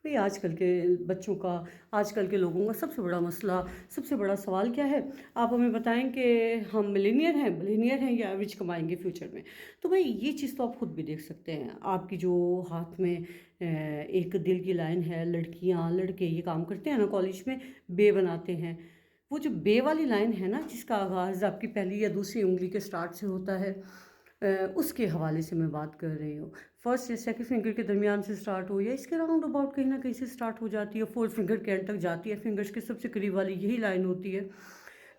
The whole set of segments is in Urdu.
بھئی آج کل کے بچوں کا، آج کل کے لوگوں کا سب سے بڑا مسئلہ، سب سے بڑا سوال کیا ہے؟ آپ ہمیں بتائیں کہ ہم ملینئر ہیں یا ایوریج کمائیں گے فیوچر میں؟ تو بھئی یہ چیز تو آپ خود بھی دیکھ سکتے ہیں، آپ کی جو ہاتھ میں ایک دل کی لائن ہے، لڑکیاں لڑکے یہ کام کرتے ہیں نا کالج میں، بے بناتے ہیں، وہ جو بے والی لائن ہے نا، جس کا آغاز آپ کی پہلی یا دوسری انگلی کے سٹارٹ سے ہوتا ہے، اس کے حوالے سے میں بات کر رہی ہوں۔ فرسٹ یا سیکنڈ فنگر کے درمیان سے سٹارٹ ہو یا اس کے راؤنڈ اباؤٹ کہیں نہ کہیں سے سٹارٹ ہو جاتی ہے، فورتھ فنگر کے اینڈ تک جاتی ہے، فنگرز کے سب سے قریب والی یہی لائن ہوتی ہے،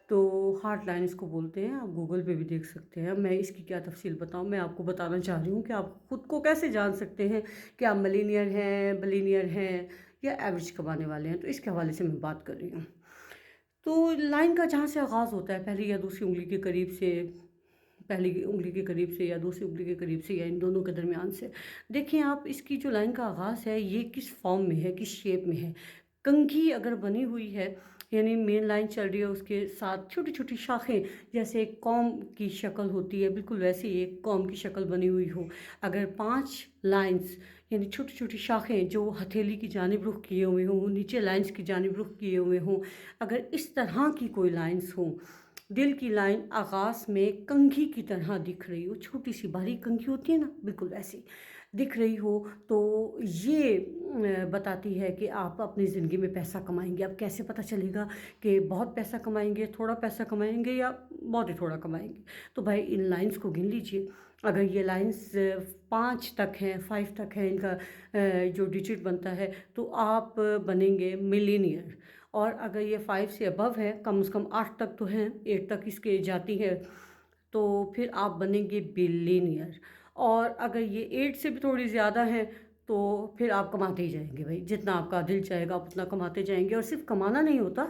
تو ہارٹ لائن اس کو بولتے ہیں۔ آپ گوگل پہ بھی دیکھ سکتے ہیں، میں اس کی کیا تفصیل بتاؤں، میں آپ کو بتانا چاہ رہی ہوں کہ آپ خود کو کیسے جان سکتے ہیں کہ آپ ملینئر ہیں، بلینئر ہیں یا ایوریج کمانے والے ہیں، تو اس کے حوالے سے میں بات کر رہی ہوں۔ تو لائن کا جہاں سے آغاز ہوتا ہے، پہلی یا دوسری انگلی کے قریب سے، پہلی انگلی کے قریب سے یا دوسری انگلی کے قریب سے یا ان دونوں کے درمیان سے، دیکھیں آپ اس کی جو لائن کا آغاز ہے یہ کس فارم میں ہے، کس شیپ میں ہے۔ کنگھی اگر بنی ہوئی ہے، یعنی مین لائن چل رہی ہے، اس کے ساتھ چھوٹی چھوٹی شاخیں، جیسے ایک قوم کی شکل ہوتی ہے، بالکل ویسے ہی ایک قوم کی شکل بنی ہوئی ہو۔ اگر 5 لائنز یعنی چھوٹی چھوٹی شاخیں جو ہتھیلی کی جانب رخ کیے ہوئے ہوں، نیچے لائنز کی جانب رخ کیے ہوئے ہوں، اگر اس طرح کی کوئی لائنز ہوں، دل کی لائن آغاز میں کنگھی کی طرح دکھ رہی ہو، چھوٹی سی باریک کنگھی ہوتی ہے نا، بالکل ایسی دکھ رہی ہو، تو یہ بتاتی ہے کہ آپ اپنی زندگی میں پیسہ کمائیں گے۔ اب کیسے پتہ چلے گا کہ بہت پیسہ کمائیں گے، تھوڑا پیسہ کمائیں گے یا بہت ہی تھوڑا کمائیں گے؟ تو بھائی ان لائنز کو گن لیجئے، اگر یہ لائنز 5 تک ہیں، 5 تک ہیں، ان کا جو ڈیجٹ بنتا ہے، تو آپ بنیں گے ملینئر۔ اور اگر یہ 5 سے ابو ہے، کم از کم 8 تک تو ہیں، 8 تک اس کے جاتی ہے، تو پھر آپ بنیں گے بلینئر۔ اور اگر یہ 8 سے بھی تھوڑی زیادہ ہیں تو پھر آپ کماتے ہی جائیں گے بھائی، جتنا آپ کا دل چاہے گا آپ اتنا کماتے جائیں گے۔ اور صرف کمانا نہیں ہوتا،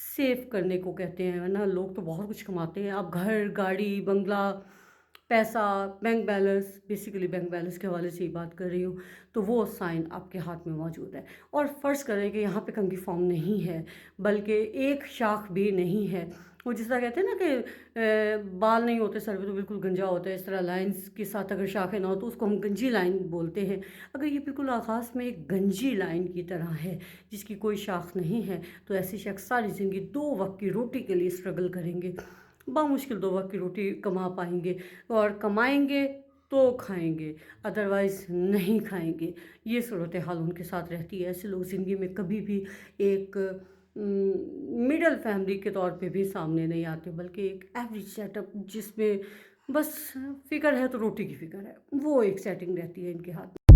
سیو کرنے کو کہتے ہیں، ورنہ لوگ تو بہت کچھ کماتے ہیں۔ آپ گھر، گاڑی، بنگلہ، پیسہ، bank balance, basically bank balance کے حوالے سے ہی بات کر رہی ہوں، تو وہ سائن آپ کے ہاتھ میں موجود ہے۔ اور فرض کریں کہ یہاں پہ کنگھی فارم نہیں ہے، بلکہ ایک شاخ بھی نہیں ہے، وہ جس طرح کہتے ہیں نا کہ بال نہیں ہوتے سر پہ تو بالکل گنجا ہوتا ہے، اس طرح لائنز کے ساتھ اگر شاخیں نہ ہو تو اس کو ہم گنجی لائن بولتے ہیں۔ اگر یہ بالکل آغاز میں ایک گنجی لائن کی طرح ہے جس کی کوئی شاخ نہیں ہے، تو ایسے شخص ساری زندگی 2 وقت کی روٹی کے لیے اسٹرگل کریں گے، بامشکل 2 وقت کی روٹی کما پائیں گے، اور کمائیں گے تو کھائیں گے، ادروائز نہیں کھائیں گے۔ یہ صورتحال ان کے ساتھ رہتی ہے۔ ایسے لوگ زندگی میں کبھی بھی ایک مڈل فیملی کے طور پہ بھی سامنے نہیں آتے، بلکہ ایک ایوریج سیٹ اپ جس میں بس فکر ہے تو روٹی کی فکر ہے، وہ ایک سیٹنگ رہتی ہے ان کے ہاتھ میں۔